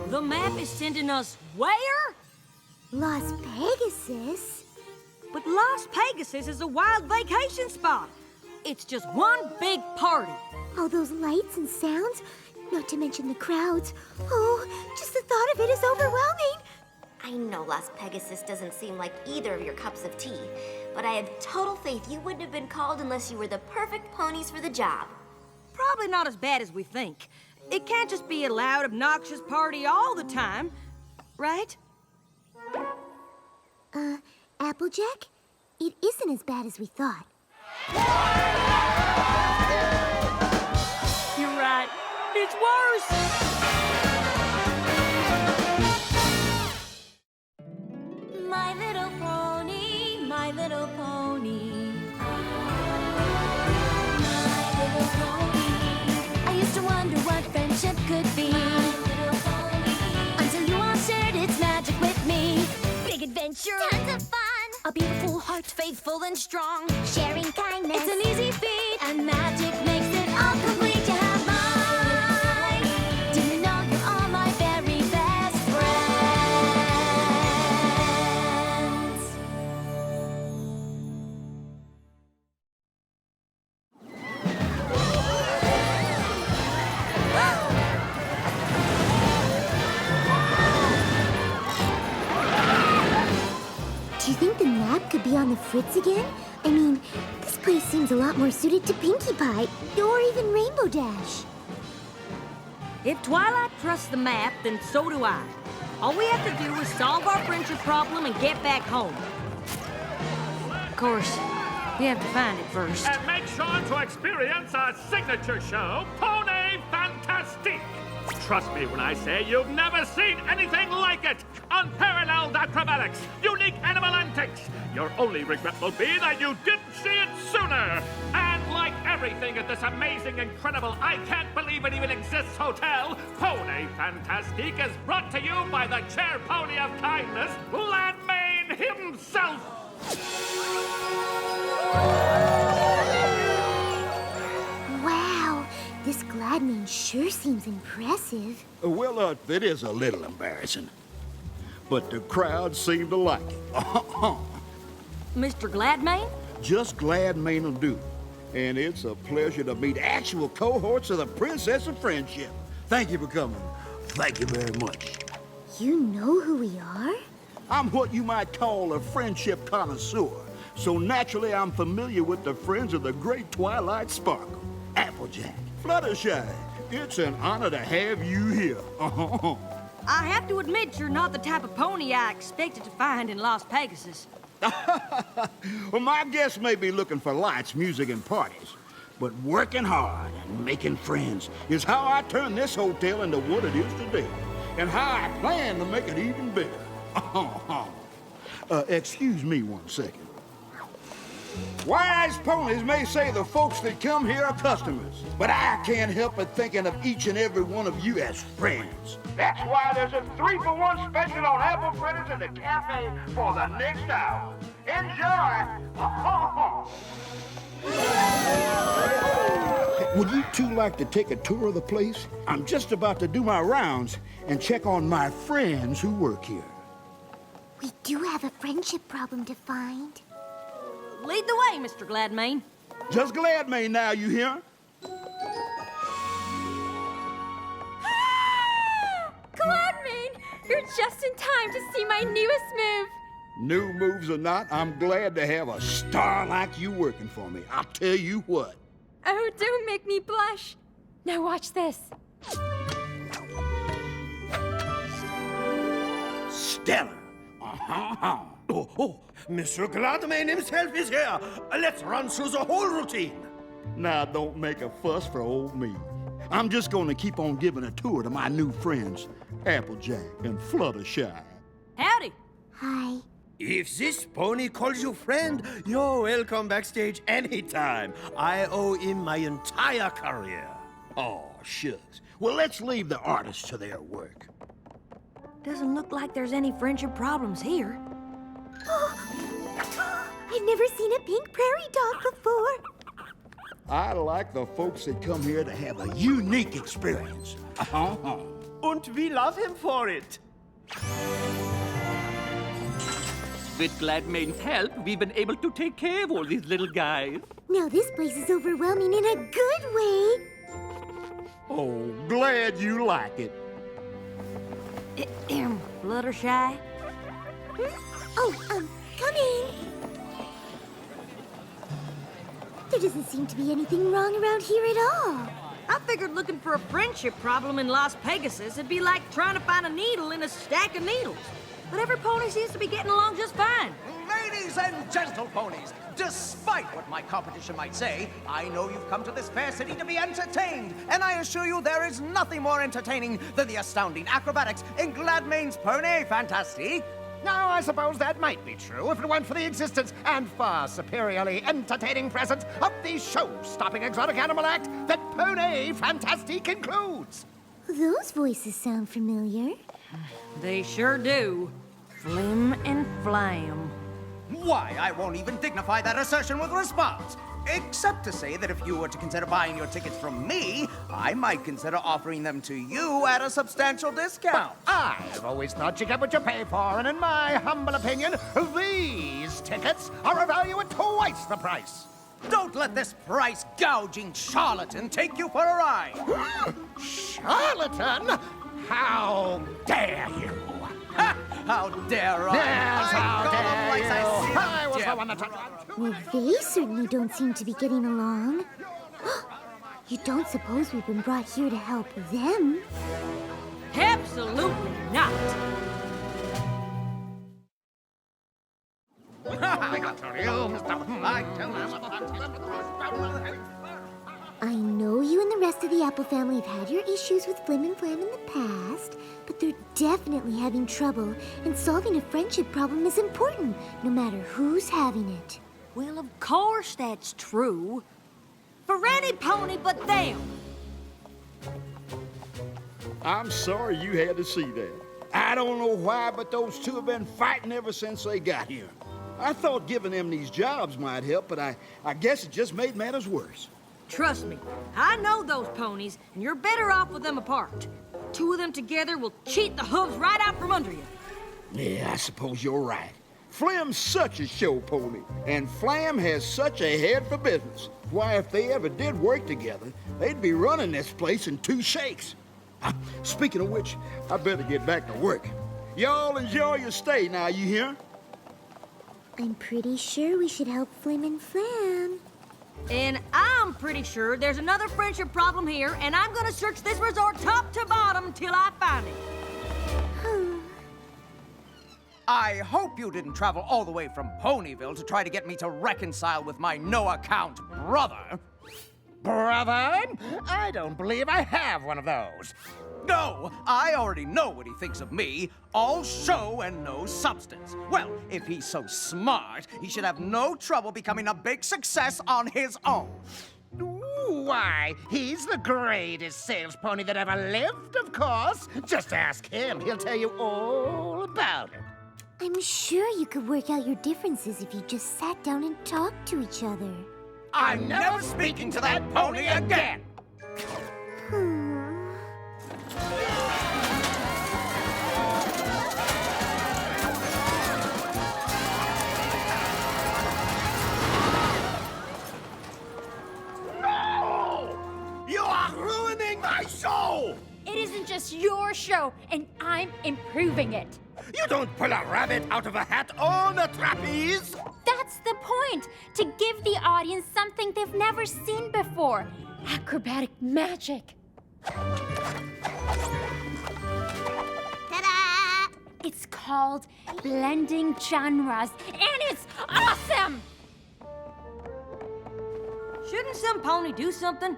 The map is sending us where? Las Pegasus? But Las Pegasus is a wild vacation spot. It's just one big party. All those lights and sounds, not to mention the crowds. Oh, just the thought of it is overwhelming. I know Las Pegasus doesn't seem like either of your cups of tea, but I have total faith you wouldn't have been called unless you were the perfect ponies for the job. Probably not as bad as we think. It can't just be a loud, obnoxious party all the time, right? Applejack? It isn't as bad as we thought. You're right. It's worse. My little pony, my little pony. My little pony. I used to wonder what friendship could be. My little pony. Until you all shared its magic with me. Big adventure. Tons of fun. A beautiful heart, faithful and strong. Sharing kindness. It's an easy feat. And magic makes it all complete. You have mine. Do you know you're all my very best Do you think the map could be on the fritz again? I mean, this place seems a lot more suited to Pinkie Pie, or even Rainbow Dash. If Twilight trusts the map, then so do I. All we have to do is solve our friendship problem and get back home. Of course, we have to find it first. And make sure to experience our signature show, Pony Fantastique. Trust me when I say you've never seen anything like it. Unparalleled acrobatics, unique animal antics. Your only regret will be that you didn't see it sooner. And like everything at this amazing, incredible, I can't believe it even exists hotel, Pony Fantastique is brought to you by the chair pony of kindness, Landmane himself. Wow, this Gladmane sure seems impressive. Well, it is a little embarrassing. But the crowd seemed to like it. Mr. Gladmane? Just Gladmane will do. And it's a pleasure to meet actual cohorts of the Princess of Friendship. Thank you for coming. Thank you very much. You know who we are? I'm what you might call a friendship connoisseur. So naturally, I'm familiar with the friends of the great Twilight Sparkle. Applejack, Fluttershy, it's an honor to have you here. I have to admit you're not the type of pony I expected to find in Las Pegasus. Well, my guests may be looking for lights, music, and parties, but working hard and making friends is how I turn this hotel into what it is today, and how I plan to make it even bigger. Excuse me one second. Wise ponies may say the folks that come here are customers, but I can't help but thinking of each and every one of you as friends. That's why there's a 3-for-1 special on apple fritters in the cafe for the next hour. Enjoy! Would you two like to take a tour of the place? I'm just about to do my rounds and check on my friends who work here. We do have a friendship problem to find. Lead the way, Mr. Gladmane. Just Gladmane now, you hear? Gladmane! You're just in time to see my newest move. New moves or not, I'm glad to have a star like you working for me. I'll tell you what. Oh, don't make me blush. Now watch this. Stellar. Oh, Mr. Gladmane himself is here. Let's run through the whole routine. Now, don't make a fuss for old me. I'm just going to keep on giving a tour to my new friends, Applejack and Fluttershy. Howdy. Hi. If this pony calls you friend, you're welcome backstage anytime. I owe him my entire career. Oh, shucks. Well, let's leave the artists to their work. Doesn't look like there's any friendship problems here. I've never seen a pink prairie dog before. I like the folks that come here to have a unique experience. Und we love him for it. With Gladmane's help, we've been able to take care of all these little guys. Now this place is overwhelming in a good way. Oh, glad you like it. Fluttershy? Oh, come in. There doesn't seem to be anything wrong around here at all. I figured looking for a friendship problem in Las Pegasus would be like trying to find a needle in a stack of needles. But every pony seems to be getting along just fine. Ladies and gentle ponies, despite what my competition might say, I know you've come to this fair city to be entertained, and I assure you there is nothing more entertaining than the astounding acrobatics in Gladmane's Pony Fantastique. Now, I suppose that might be true if it weren't for the existence and far superiorly entertaining presence of the show-stopping exotic animal act that Pony Fantastique includes. Those voices sound familiar. They sure do. Flim and Flam. Why, I won't even dignify that assertion with response. Except to say that if you were to consider buying your tickets from me, I might consider offering them to you at a substantial discount. I've always thought you get what you pay for, and in my humble opinion, these tickets are a value at twice the price. Don't let this price-gouging charlatan take you for a ride. Charlatan? How dare you? How dare I? Yes, how dare you? I was the one that... Well, they certainly don't seem to be getting along. You don't suppose we've been brought here to help them? Absolutely not. I know you and the rest of the Apple family have had your issues with Flim and Flam in the past, but they're definitely having trouble, and solving a friendship problem is important, no matter who's having it. Well, of course that's true. For any pony but them. I'm sorry you had to see that. I don't know why, but those two have been fighting ever since they got here. I thought giving them these jobs might help, but I guess it just made matters worse. Trust me, I know those ponies, and you're better off with them apart. Two of them together will cheat the hooves right out from under you. Yeah, I suppose you're right. Flim's such a show pony, and Flam has such a head for business. Why, if they ever did work together, they'd be running this place in two shakes. Speaking of which, I better get back to work. Y'all enjoy your stay now, you hear? I'm pretty sure we should help Flim and Flam. And I'm pretty sure there's another friendship problem here, and I'm gonna search this resort top to bottom till I find it. I hope you didn't travel all the way from Ponyville to try to get me to reconcile with my no-account brother. Brother? I don't believe I have one of those. No, I already know what he thinks of me. All show and no substance. Well, if he's so smart, he should have no trouble becoming a big success on his own. Why, he's the greatest sales pony that ever lived, of course. Just ask him. He'll tell you all about it. I'm sure you could work out your differences if you just sat down and talked to each other. I'm never speaking to that pony again! No! You are ruining my show! It isn't just your show, and I'm improving it. You don't pull a rabbit out of a hat on a trapeze! That's the point, to give the audience something they've never seen before. Acrobatic magic. Ta-da! It's called blending genres, and it's awesome! Shouldn't some pony do something?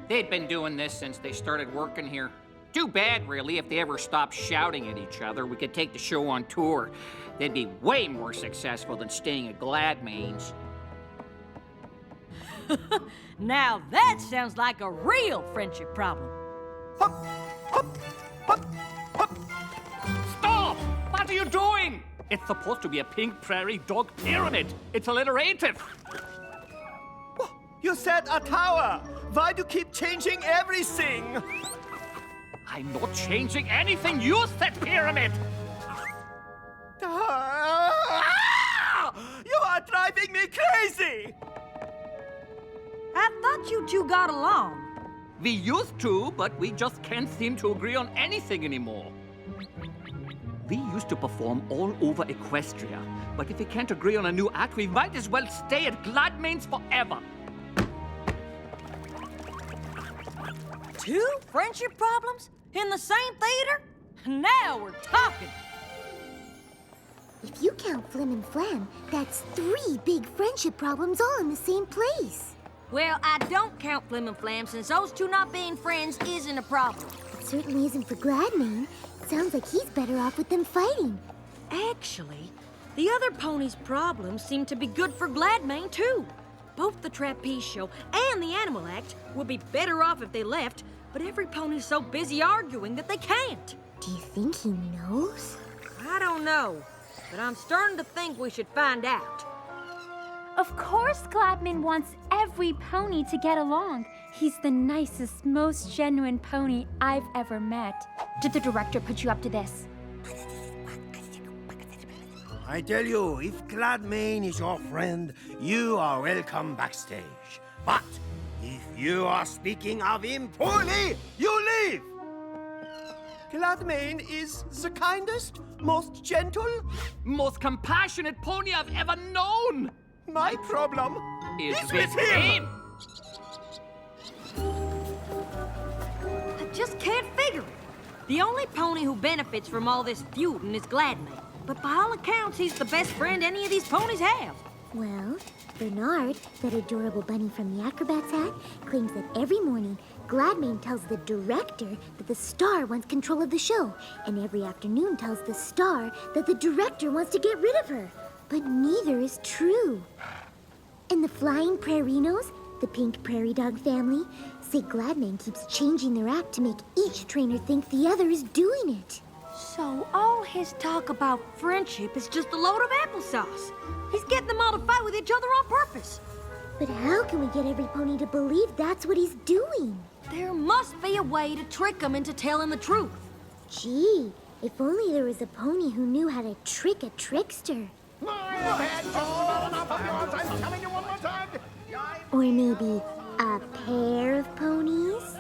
They'd been doing this since they started working here. Too bad, really, if they ever stopped shouting at each other. We could take the show on tour. They'd be way more successful than staying at Gladmane's. Now that sounds like a real friendship problem. Stop! What are you doing? It's supposed to be a pink prairie dog pyramid. It's alliterative. You said a tower. Why do you keep changing everything? I I'm not changing anything. You set pyramid. You are driving me crazy! I thought you two got along. We used to, but we just can't seem to agree on anything anymore. We used to perform all over Equestria, but if we can't agree on a new act, we might as well stay at Gladmain's forever. Two friendship problems in the same theater? Now we're talking. If you count Flim and Flam, that's 3 big friendship problems all in the same place. Well, I don't count Flim and Flam since those two not being friends isn't a problem. It certainly isn't for Gladmain. Sounds like he's better off with them fighting. Actually, the other ponies' problems seem to be good for Gladmain, too. Both the Trapeze Show and the Animal Act would be better off if they left, but every pony's so busy arguing that they can't. Do you think he knows? I don't know, but I'm starting to think we should find out. Of course Gladmain wants every pony to get along. He's the nicest, most genuine pony I've ever met. Did the director put you up to this? I tell you, if Gladmain is your friend, you are welcome backstage. But if you are speaking of him poorly, you leave! Gladmain is the kindest, most gentle, Most compassionate pony I've ever known. my problem Is is with him! I just can't figure it. The only pony who benefits from all this feuding is Gladmain. But by all accounts, he's the best friend any of these ponies have. Well, Bernard, that adorable bunny from the Acrobat's hat, claims that every morning Gladmain tells the director that the star wants control of the show, and every afternoon tells the star that the director wants to get rid of her. But neither is true. And the Flying Prairinos, the pink prairie dog family, say Gladmain keeps changing their act to make each trainer think the other is doing it. So all his talk about friendship is just a load of applesauce. He's getting them all to fight with each other on purpose. But how can we get every pony to believe that's what he's doing? There must be a way to trick them into telling the truth. Gee, if only there was a pony who knew how to trick a trickster. Or maybe a pair of ponies?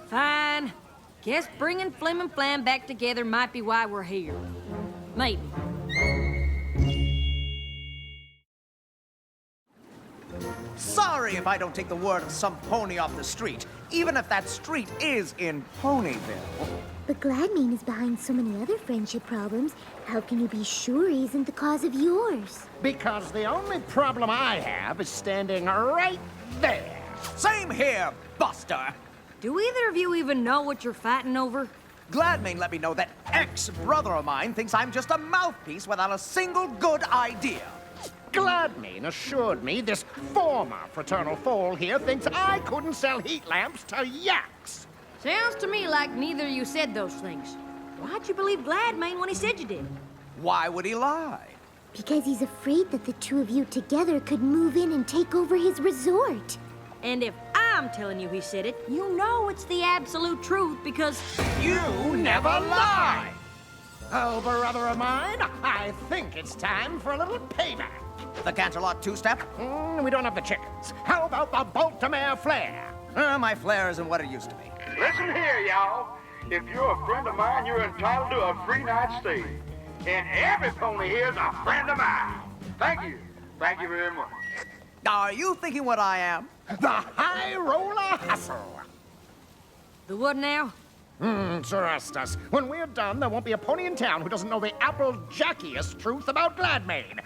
Fine. Guess bringing Flim and Flam back together might be why we're here. Maybe. Sorry if I don't take the word of some pony off the street, even if that street is in Ponyville. But Gladmain is behind so many other friendship problems. How can you be sure he isn't the cause of yours? Because the only problem I have is standing right there. Same here, Buster. Do either of you even know what you're fighting over? Gladmain let me know that ex-brother of mine thinks I'm just a mouthpiece without a single good idea. Gladmain assured me this former fraternal foal here thinks I couldn't sell heat lamps to yaks. Sounds to me like neither of you said those things. Why'd you believe Gladmain when he said you did? Why would he lie? Because he's afraid that the two of you together could move in and take over his resort. And if I'm telling you he said it, you know it's the absolute truth because... You never lie! Oh, brother of mine, I think it's time for a little payback. The Canterlot two-step? We don't have the chickens. How about the Baltimore flare? My flair isn't what it used to be. Listen here, y'all. If you're a friend of mine, you're entitled to a free night stay. And every pony here is a friend of mine. Thank you. Thank you very much. Are you thinking what I am? The High Roller Hustle. The what now? Trust us. When we're done, there won't be a pony in town who doesn't know the apple-jackiest truth about Gladmain.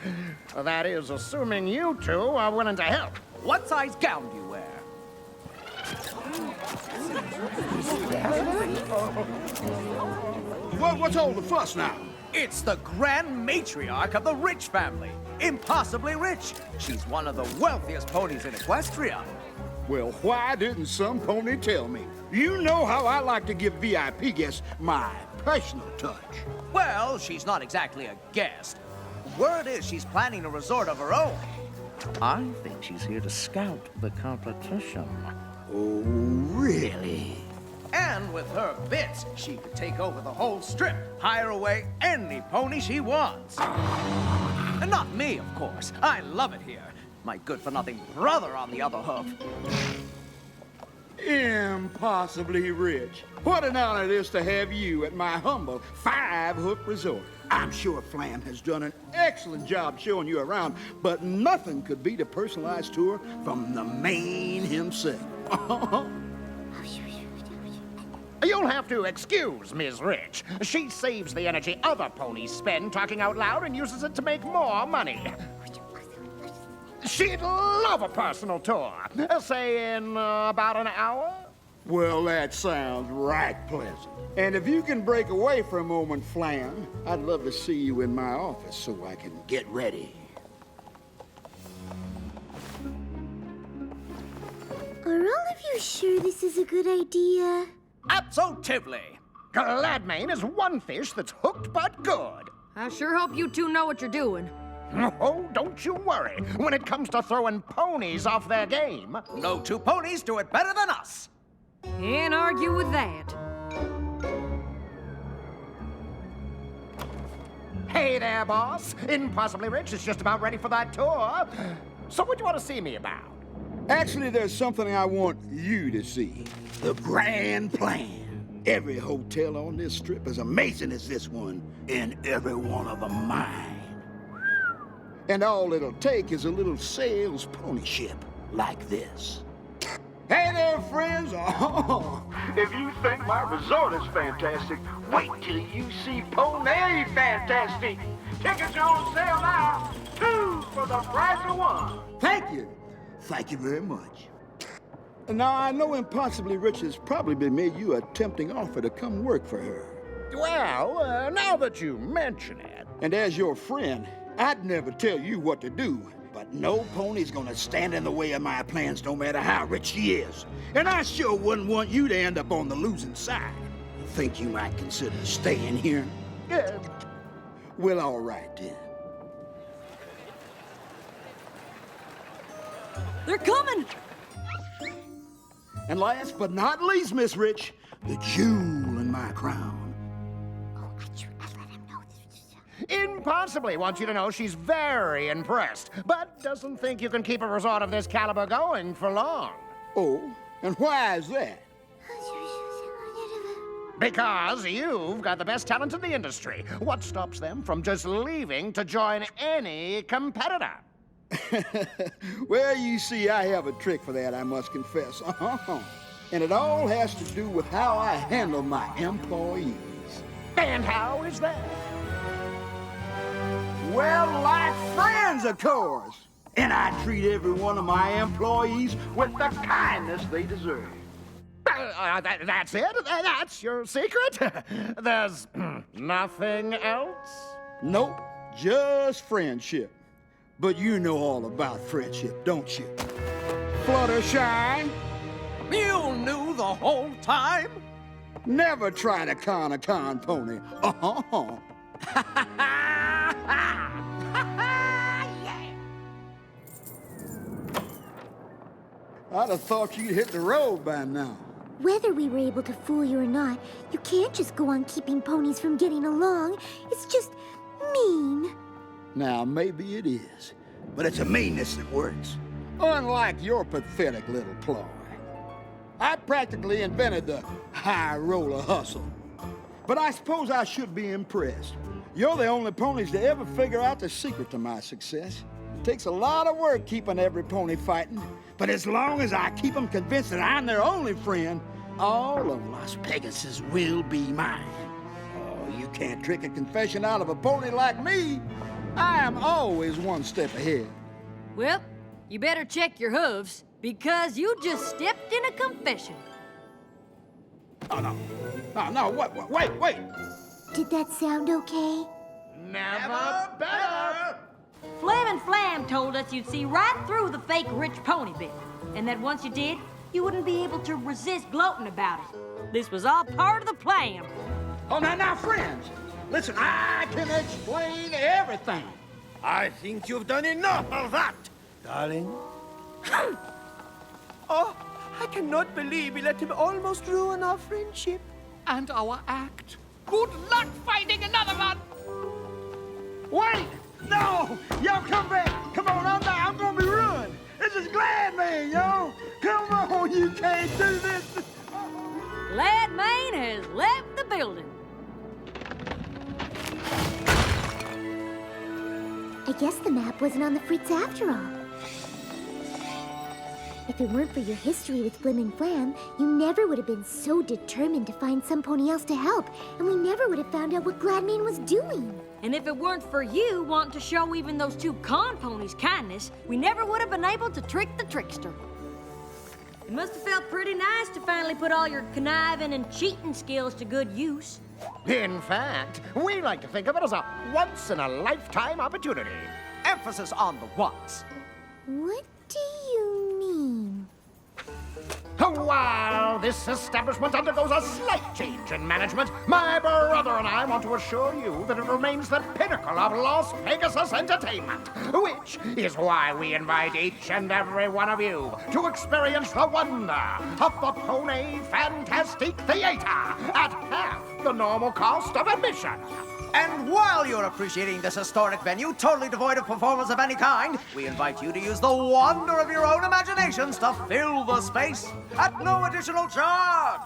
That is, assuming you two are willing to help. What size gown do you wear? What's all the fuss now? It's the grand matriarch of the Rich family. Impossibly rich. She's one of the wealthiest ponies in Equestria. Well, why didn't some pony tell me? You know how I like to give VIP guests my personal touch. Well, she's not exactly a guest. Word is she's planning a resort of her own. I think she's here to scout the competition. Oh, really? And with her bits, she could take over the whole strip, hire away any pony she wants. And not me, of course. I love it here. My good-for-nothing brother on the other hoof. Impossibly rich. What an honor it is to have you at my humble five-hook resort. I'm sure Flam has done an excellent job showing you around, but nothing could beat a personalized tour from the man himself. You'll have to excuse Ms. Rich. She saves the energy other ponies spend talking out loud and uses it to make more money. She'd love a personal tour. Say in about an hour? Well, that sounds right pleasant. And if you can break away for a moment, Flam, I'd love to see you in my office so I can get ready. Are all of you sure this is a good idea? Absolutely. Gladmane is one fish that's hooked but good. I sure hope you two know what you're doing. Oh, don't you worry. When it comes to throwing ponies off their game, No two ponies do it better than us. Can't argue with that. hey there, boss. Impossibly Rich is just about ready for that tour. So what do you want to see me about? Actually, there's something I want you to see. The grand plan. Every hotel on this strip is amazing as this one, and every one of them mine. And all it'll take is a little sales pony ship like this. Hey there, friends. Oh, if you think my resort is fantastic, wait till you see Pony Fantastic. Tickets are on sale now. 2 for the price of 1. Thank you. Thank you very much. Now, I know Impossibly Rich has probably made you a tempting offer to come work for her. Well, now that you mention it. And as your friend, I'd never tell you what to do, but no pony's gonna stand in the way of my plans no matter how rich she is. And I sure wouldn't want you to end up on the losing side. Think you might consider staying here? Well, all right then. They're coming! And last but not least, Miss Rich, the jewel in my crown. Impossibly wants you to know she's very impressed, but doesn't think you can keep a resort of this caliber going for long. Oh, and why is that? Because you've got the best talent in the industry. What stops them from just leaving to join any competitor? Well, you see, I have a trick for that, I must confess. And it all has to do with how I handle my employees. And how is that? Well, like friends, of course. And I treat every one of my employees with the kindness they deserve. That's it? That's your secret? There's nothing else? Nope, just friendship. But you know all about friendship, don't you? Fluttershy, You knew the whole time? never try to con a con pony. I'd have thought you'd hit the road by now. Whether we were able to fool you or not, you can't just go on keeping ponies from getting along. It's just mean. Now, maybe it is, but it's a meanness that works. Unlike your pathetic little ploy. I practically invented the high roller hustle. But I suppose I should be impressed. You're the only ponies to ever figure out the secret to my success. It takes a lot of work keeping every pony fighting, but as long as I keep them convinced that I'm their only friend, all of Las Pegasus will be mine. Oh, you can't trick a confession out of a pony like me. I am always one step ahead. Well, you better check your hooves, because you just stepped in a confession. Oh, no, wait. Did that sound okay? Never better! Flam and Flam told us you'd see right through the fake rich pony bit, and that once you did, you wouldn't be able to resist gloating about it. This was all part of the plan. Oh, now, friends, listen, I can explain everything. I think you've done enough of that, darling. Oh, I cannot believe we let him almost ruin our friendship. And our act. Good luck finding another one! Wait! No! Y'all come back! Come on, I'm gonna be ruined! This is Glad Man, yo! Come on, you can't do this! Glad Main has left the building. I guess the map wasn't on the Fritz after all. If it weren't for your history with Flim and Flam, you never would have been so determined to find some pony else to help, and we never would have found out what Gladmane was doing. And if it weren't for you wanting to show even those two con ponies kindness, we never would have been able to trick the trickster. It must have felt pretty nice to finally put all your conniving and cheating skills to good use. In fact, we like to think of it as a once-in-a-lifetime opportunity. Emphasis on the once. What do you mean? While this establishment undergoes a slight change in management, my brother and I want to assure you that it remains the pinnacle of Las Pegasus entertainment, which is why we invite each and every one of you to experience the wonder of the Pony Fantastique Theater at half the normal cost of admission. And while you're appreciating this historic venue, totally devoid of performance of any kind, we invite you to use the wonder of your own imaginations to fill the space at no additional charge.